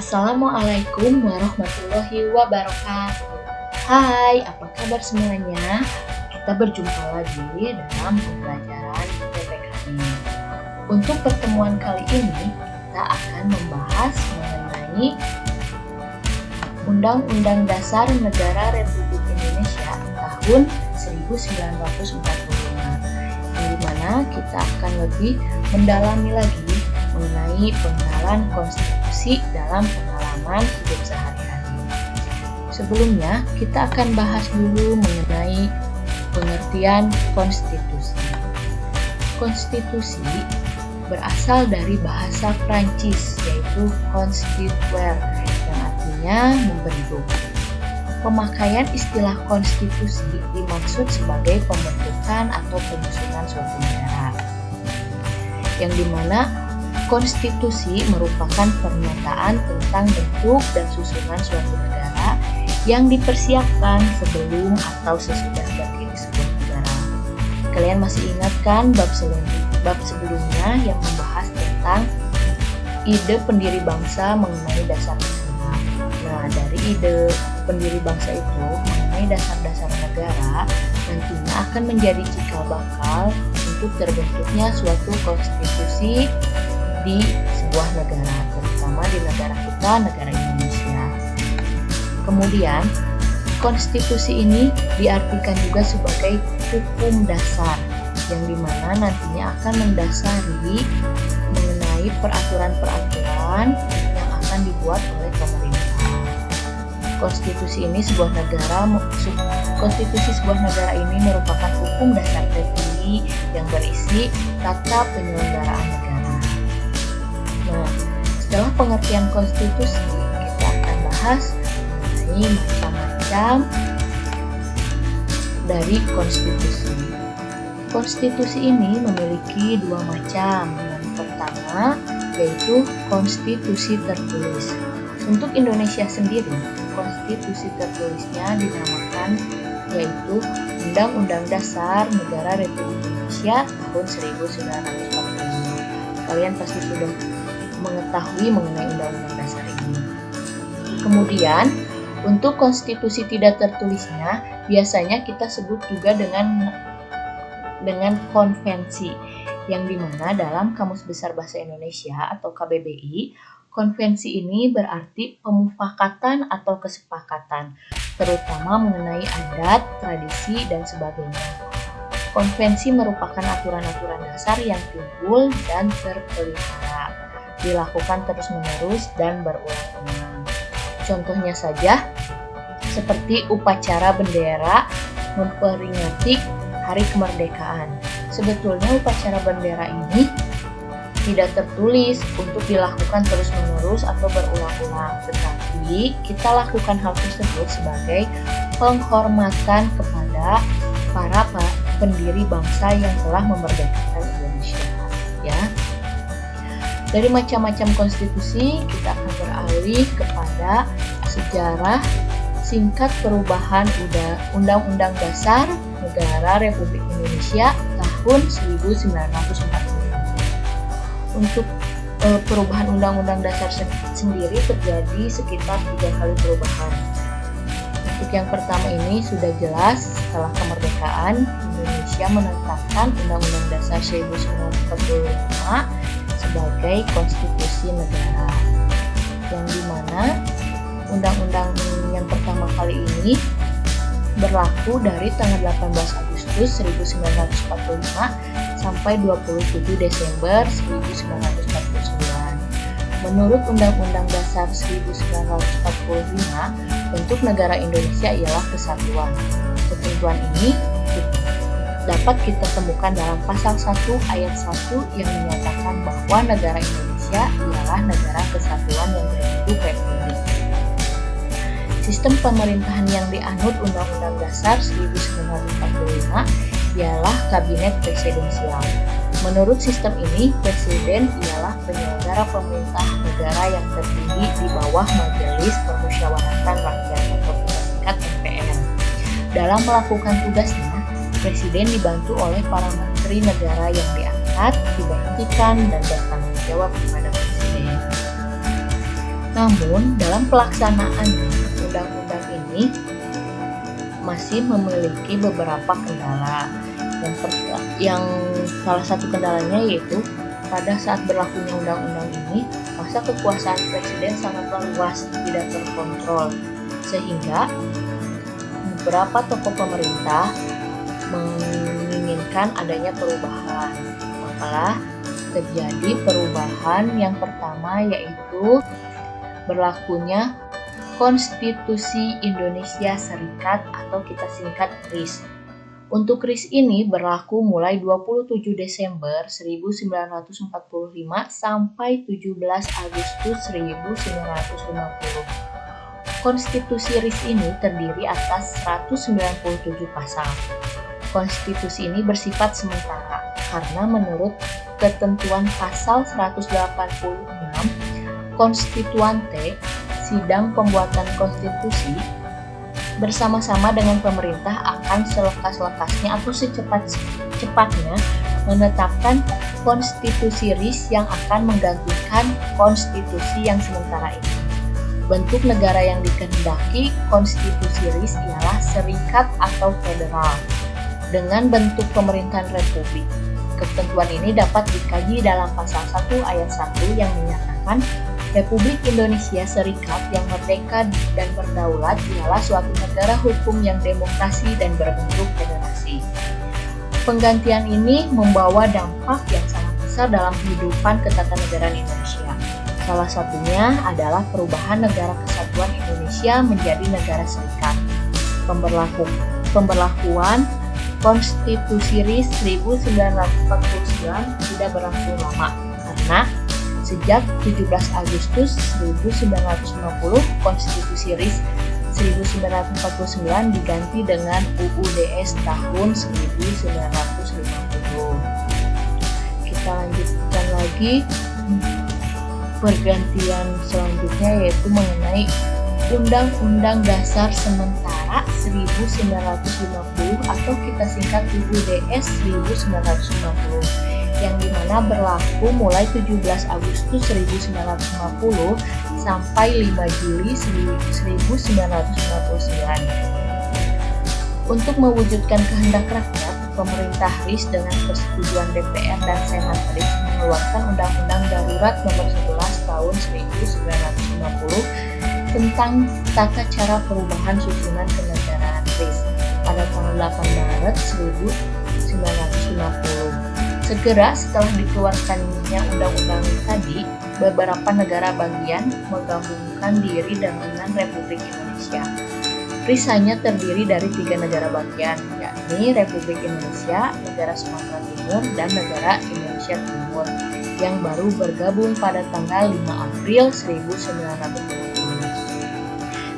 Assalamualaikum warahmatullahi wabarakatuh. Hai, apa kabar semuanya? Kita berjumpa lagi dalam pembelajaran PPKN. Untuk pertemuan kali ini, kita akan membahas mengenai Undang-Undang Dasar Negara Republik Indonesia tahun 1945, yang dimana kita akan lebih mendalami lagi mengenai pengenalan konstitusi dalam pengalaman hidup sehari-hari. Sebelumnya, kita akan bahas dulu mengenai pengertian konstitusi. Konstitusi berasal dari bahasa Prancis, yaitu constituer, yang artinya membentuk. Pemakaian istilah konstitusi dimaksud sebagai pembentukan atau penyusunan suatu negara, yang dimana konstitusi merupakan pernyataan tentang bentuk dan susunan suatu negara yang dipersiapkan sebelum atau sesudah berdiri sebuah negara. Kalian masih ingat kan bab sebelumnya yang membahas tentang ide pendiri bangsa mengenai dasar negara. Nah, dari ide pendiri bangsa itu mengenai dasar-dasar negara nantinya akan menjadi cikal bakal untuk terbentuknya suatu konstitusi di sebuah negara, terutama di negara kita, negara Indonesia. Kemudian, konstitusi ini diartikan juga sebagai hukum dasar, yang dimana nantinya akan mendasari mengenai peraturan-peraturan yang akan dibuat oleh pemerintah. Konstitusi sebuah negara ini merupakan hukum dasar tertinggi yang berisi tata penyelenggaraan negara. Nah, setelah pengertian konstitusi, kita akan bahas mengenai macam-macam dari konstitusi. Konstitusi ini memiliki dua macam. Yang pertama yaitu konstitusi tertulis. Untuk Indonesia sendiri, konstitusi tertulisnya dinamakan yaitu Undang-Undang Dasar Negara Republik Indonesia tahun 1945. Kalian pasti sudah mengetahui mengenai undang-undang dasar ini. Kemudian, untuk konstitusi tidak tertulisnya, biasanya kita sebut juga dengan konvensi, yang dimana dalam Kamus Besar Bahasa Indonesia atau KBBI, konvensi ini berarti pemufakatan atau kesepakatan, terutama mengenai adat, tradisi, dan sebagainya. Konvensi merupakan aturan-aturan dasar yang timbul dan terpelihara, dilakukan terus-menerus dan berulang-ulang. Contohnya saja, seperti upacara bendera memperingati Hari Kemerdekaan. Sebetulnya upacara bendera ini tidak tertulis untuk dilakukan terus-menerus atau berulang-ulang, tetapi kita lakukan hal tersebut sebagai penghormatan kepada para pendiri bangsa yang telah memerdekakan Indonesia. Ya. Dari macam-macam konstitusi, kita akan beralih kepada sejarah singkat perubahan Undang-Undang Dasar Negara Republik Indonesia tahun 1945. Untuk perubahan Undang-Undang Dasar sendiri terjadi sekitar 3 kali perubahan. Untuk yang pertama ini sudah jelas, setelah kemerdekaan, Indonesia menetapkan Undang-Undang Dasar 1945 sebagai konstitusi negara, yang dimana undang-undang yang pertama kali ini berlaku dari tanggal 18 Agustus 1945 sampai 27 Desember 1949. Menurut Undang-Undang Dasar 1945, bentuk negara Indonesia ialah kesatuan. Ketentuan ini dapat kita temukan dalam pasal 1 ayat 1 yang menyatakan bahwa negara Indonesia ialah negara kesatuan yang berbentuk republik. Sistem pemerintahan yang dianut Undang-Undang Dasar 1945 ialah kabinet presidensial. Menurut sistem ini, presiden ialah penyelenggara pemerintah negara yang tertinggi di bawah Majelis Permusyawaratan Rakyat atau kita singkat MPR. Dalam melakukan tugasnya, presiden dibantu oleh para menteri negara yang diangkat, diberhentikan, dan bertanggung jawab kepada presiden. Namun, dalam pelaksanaan undang-undang ini masih memiliki beberapa kendala. Yang salah satu kendalanya yaitu pada saat berlakunya undang-undang ini, masa kekuasaan presiden sangatlah luas, tidak terkontrol, sehingga beberapa tokoh pemerintah menginginkan adanya perubahan. Makalah terjadi perubahan yang pertama, yaitu berlakunya Konstitusi Indonesia Serikat atau kita singkat KRIS. Untuk KRIS ini berlaku mulai 27 Desember 1945 sampai 17 Agustus 1950. Konstitusi RIS ini terdiri atas 197 pasal. Konstitusi ini bersifat sementara karena menurut ketentuan pasal 186 Konstituante, sidang pembuatan konstitusi bersama-sama dengan pemerintah akan selekas-lekasnya atau secepat-cepatnya menetapkan konstitusi RIS yang akan menggantikan konstitusi yang sementara ini. Bentuk negara yang dikehendaki konstitusi RIS ialah serikat atau federal dengan bentuk pemerintahan republik. Ketentuan ini dapat dikaji dalam pasal 1 ayat 1 yang menyatakan Republik Indonesia Serikat yang merdeka dan berdaulat ialah suatu negara hukum yang demokrasi dan berbentuk federasi. Penggantian ini membawa dampak yang sangat besar dalam kehidupan ketatanegaraan Indonesia. Salah satunya adalah perubahan Negara Kesatuan Indonesia menjadi negara serikat. Pemberlakuan Konstitusi RIS 1949 tidak berlangsung lama karena sejak 17 Agustus 1950, Konstitusi RIS 1949 diganti dengan UUDS tahun 1950. Kita lanjutkan lagi pergantian selanjutnya, yaitu mengenai Undang-Undang Dasar Sementara 1950 atau kita singkat UUDS 1950. Yang dimana berlaku mulai 17 Agustus 1950 sampai 5 Juli 1959. Untuk mewujudkan kehendak rakyat, pemerintah RIS dengan persetujuan DPR dan Senat RIS mengeluarkan Undang-Undang Darurat Nomor 11 Tahun 1950 tentang tata cara perubahan susunan kenegaraan RIS pada tanggal 8 Maret 1950. Segera setelah dikeluarkannya undang-undang tadi, beberapa negara bagian menggabungkan diri dengan Republik Indonesia. RIS hanya terdiri dari 3 negara bagian, yakni Republik Indonesia, Negara Sumatera Timur, dan Negara Indonesia Timur, yang baru bergabung pada tanggal 5 April 1950.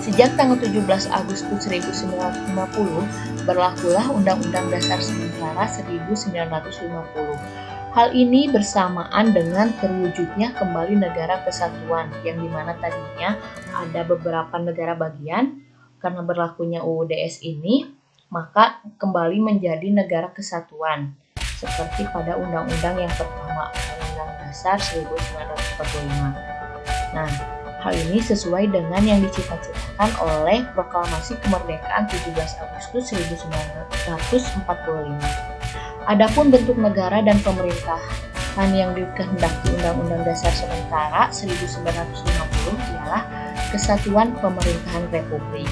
Sejak tanggal 17 Agustus 1950, berlakulah Undang-Undang Dasar Sementara 1950. Hal ini bersamaan dengan terwujudnya kembali negara kesatuan, yang dimana tadinya ada beberapa negara bagian. Karena berlakunya UUDS ini, maka kembali menjadi negara kesatuan, seperti pada Undang-Undang yang pertama, Undang-Undang Dasar 1945. Nah, hal ini sesuai dengan yang dicita-citakan oleh Proklamasi Kemerdekaan 17 Agustus 1945. Adapun bentuk negara dan pemerintahan yang dikehendaki Undang-Undang Dasar Sementara 1950 ialah Kesatuan Pemerintahan Republik.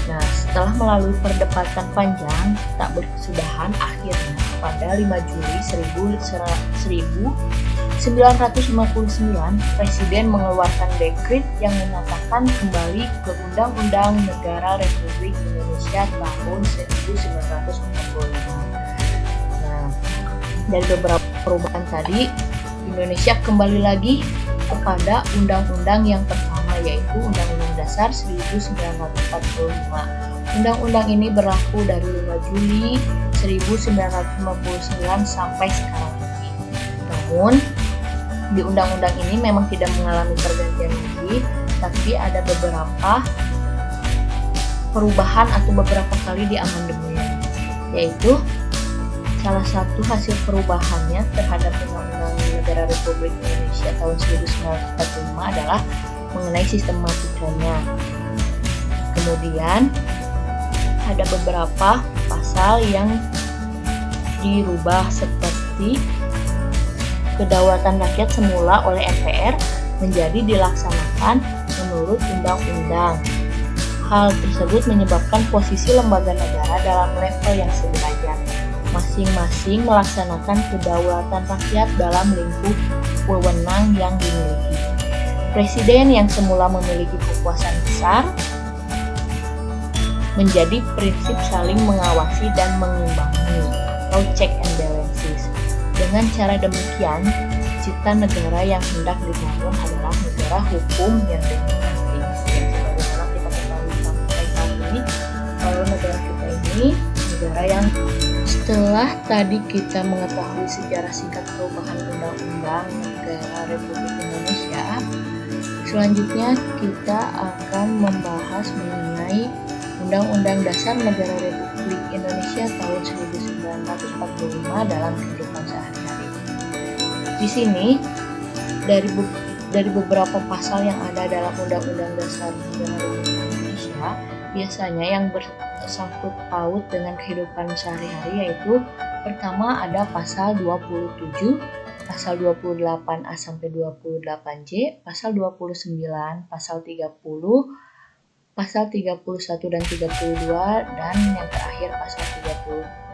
Nah, setelah melalui perdebatan panjang tak berkesudahan, akhirnya pada 5 Juli 1959, Presiden mengeluarkan dekret yang menyatakan kembali ke Undang-Undang Negara Republik Indonesia tahun 1945. Nah, dari beberapa perubahan tadi, Indonesia kembali lagi kepada undang-undang yang pertama, yaitu Undang-Undang Dasar 1945. Undang-undang ini berlaku dari 5 Juli 1959 sampai sekarang ini. Namun, di undang-undang ini memang tidak mengalami pergantian lagi, tapi ada beberapa perubahan atau beberapa kali diamandemen, yaitu salah satu hasil perubahannya terhadap Undang-Undang Negara Republik Indonesia tahun 1945 adalah mengenai sistematikanya. Kemudian ada beberapa pasal yang dirubah seperti kedaulatan rakyat semula oleh MPR menjadi dilaksanakan menurut undang-undang. Hal tersebut menyebabkan posisi lembaga negara dalam level yang sederajat, masing-masing melaksanakan kedaulatan rakyat dalam lingkup wewenang yang dimiliki. Presiden yang semula memiliki kekuasaan besar menjadi prinsip saling mengawasi dan mengimbangi atau check and balances. Dengan cara demikian, cita negara yang hendak dibangun adalah negara hukum yang demokratis. Sebagaimana kita ketahui sampai saat ini, kalau negara kita ini negara yang setelah tadi kita mengetahui sejarah singkat perubahan undang-undang negara Republik Indonesia, selanjutnya kita akan membahas mengenai Undang-Undang Dasar Negara Republik Indonesia tahun 1945 dalam kehidupan sehari-hari. Di sini dari beberapa pasal yang ada dalam Undang-Undang Dasar Negara Republik Indonesia, biasanya yang bersangkut paut dengan kehidupan sehari-hari, yaitu pertama ada pasal 27, pasal 28A sampai 28J, pasal 29, pasal 30, pasal 31 dan 32, dan yang terakhir pasal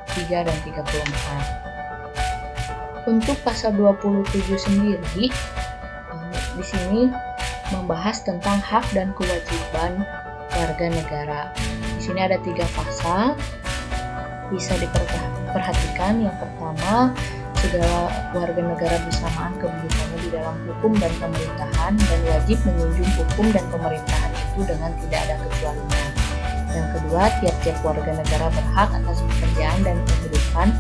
33 dan 34. Untuk pasal 27 sendiri, di sini membahas tentang hak dan kewajiban warga negara. Di sini ada 3 pasal, bisa diperhatikan. Yang pertama, segala warga negara bersamaan kedudukannya di dalam hukum dan pemerintahan dan wajib menjunjung hukum dan pemerintahan itu dengan tidak ada kecualian. Yang kedua, tiap-tiap warga negara berhak atas pekerjaan dan kehidupan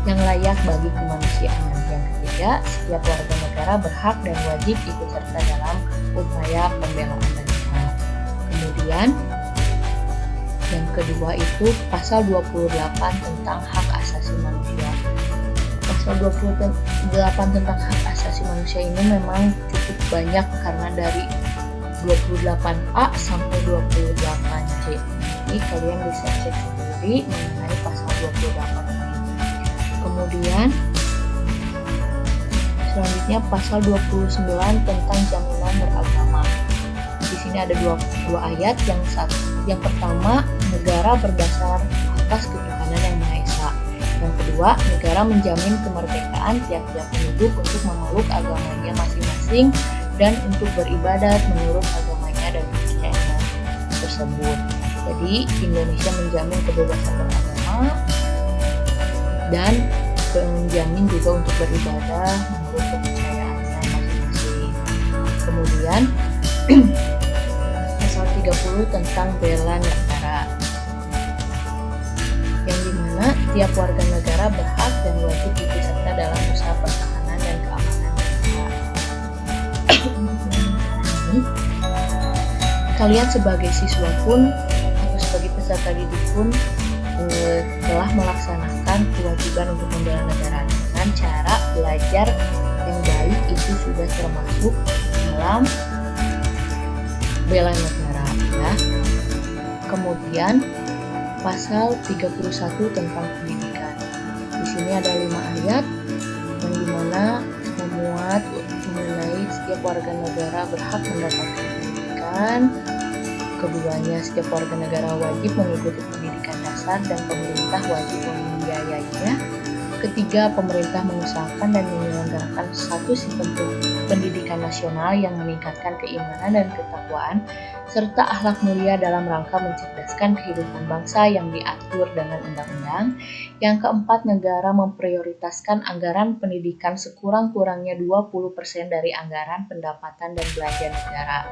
yang layak bagi kemanusiaan. Yang ketiga, setiap warga negara berhak dan wajib ikut serta dalam upaya pembelaan negara. Kemudian, yang kedua itu pasal 28 tentang hak asasi manusia. Pasal 28 tentang hak asasi manusia ini memang cukup banyak karena dari 28A sampai 28C. Jadi kalian bisa cek sendiri mengenai pasal 28 ini. Kemudian selanjutnya pasal 29 tentang jaminan beragama. Di sini ada dua ayat. Yang pertama, negara berdasar atas ketuhanan yang Maha Esa. Yang kedua, negara menjamin kemerdekaan tiap-tiap penduduk untuk memeluk agamanya masing-masing dan untuk beribadat menurut agamanya dan kepercayaannya tersebut. Jadi, Indonesia menjamin kebebasan beragama dan menjamin juga untuk beribadah menurut kepercayaannya masing-masing. Kemudian, pasal 30 tentang bela negara, yang dimana tiap warga negara berhak dan wajib ikut serta dalam usaha pertahanan dan keamanan negara. Kalian sebagai siswa pun atau sebagai peserta didik pun telah melaksanakan kewajiban untuk membela negara dengan cara belajar yang baik. Itu sudah termasuk dalam bela negara, ya. Kemudian pasal 31 tentang pendidikan. Di sini ada 5 ayat yang dimana memuat mengenai setiap warga negara berhak mendapatkan pendidikan. Keduanya, setiap warga negara wajib mengikuti pendidikan dasar dan pemerintah wajib membiayainya. Ketiga, pemerintah mengusahakan dan menyelenggarakan satu sistem pendidikan nasional yang meningkatkan keimanan dan ketakwaan serta akhlak mulia dalam rangka mencerdaskan kehidupan bangsa yang diatur dengan undang-undang. Yang keempat, negara memprioritaskan anggaran pendidikan sekurang-kurangnya 20% dari anggaran pendapatan dan belanja negara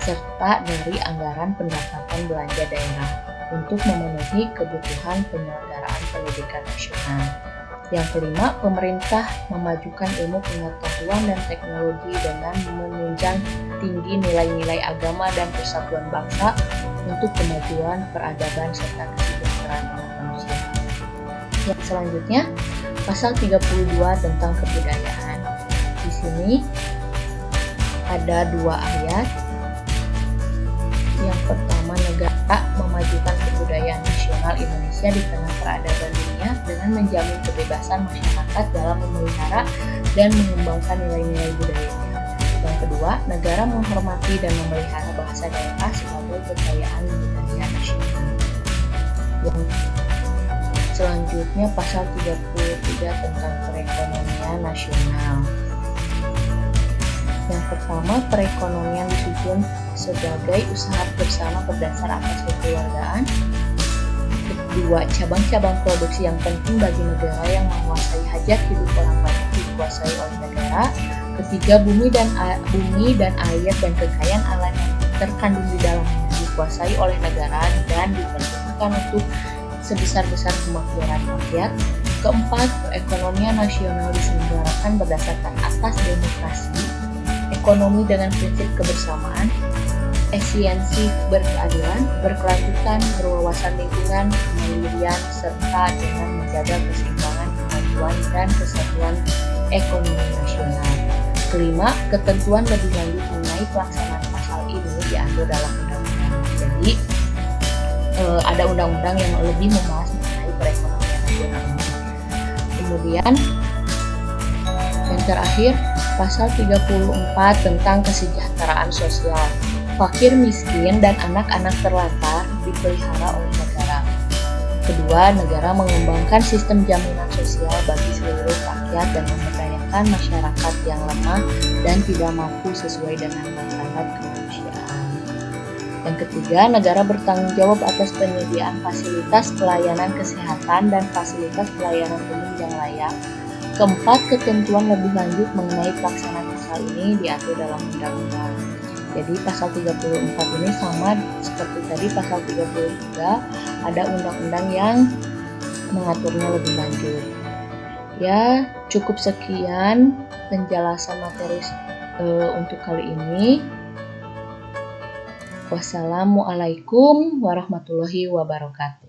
serta dari anggaran pendapatan belanja daerah untuk memenuhi kebutuhan penyelenggaraan pendidikan nasional. Yang kelima, pemerintah memajukan ilmu pengetahuan dan teknologi dengan menunjang tinggi nilai-nilai agama dan persatuan bangsa untuk kemajuan peradaban serta kesejahteraan umat manusia. Yang selanjutnya, pasal 32 tentang kebudayaan. Di sini ada 2 ayat Yang pertama, negara memajukan kebudayaan nasional Indonesia di tengah peradaban dunia dengan menjamin kebebasan masyarakat dalam memelihara dan mengembangkan nilai-nilai budayanya. Yang kedua, negara menghormati dan memelihara bahasa daerah sebagai kekayaan budaya nasional. Yang selanjutnya, pasal 33 tentang perekonomian nasional. Yang pertama, perekonomian disusun sebagai usaha bersama berdasar atas kekeluargaan. Kedua, cabang-cabang produksi yang penting bagi negara yang menguasai hajat hidup orang banyak dikuasai oleh negara. Ketiga, bumi dan air dan kekayaan alam yang terkandung di dalamnya dikuasai oleh negara dan diperuntukkan untuk sebesar-besar kemakmuran rakyat. Keempat, perekonomian nasional diselenggarakan berdasarkan asas demokrasi, ekonomi dengan prinsip kebersamaan, efisiensi, berkeadilan, berkelanjutan, berwawasan lingkungan, kemandirian, serta dengan menjaga keseimbangan, kemajuan, dan kesatuan ekonomi nasional. Kelima, ketentuan lebih lanjut mengenai pelaksanaan pasal ini diatur dalam undang-undang. Jadi, ada undang-undang yang lebih membahas mengenai perekonomian nasional ini. Kemudian, yang terakhir, pasal 34 tentang kesejahteraan sosial. Fakir, miskin, dan anak-anak terlantar dipelihara oleh negara. Kedua, negara mengembangkan sistem jaminan sosial bagi seluruh rakyat dan memberdayakan masyarakat yang lemah dan tidak mampu sesuai dengan martabat kemanusiaan. Yang ketiga, negara bertanggung jawab atas penyediaan fasilitas pelayanan kesehatan dan fasilitas pelayanan umum yang layak. Keempat, ketentuan lebih lanjut mengenai pelaksanaan pasal ini diatur dalam undang-undang. Jadi pasal 34 ini sama seperti tadi pasal 33, ada undang-undang yang mengaturnya lebih lanjut. Ya, cukup sekian penjelasan materi untuk kali ini. Wassalamualaikum warahmatullahi wabarakatuh.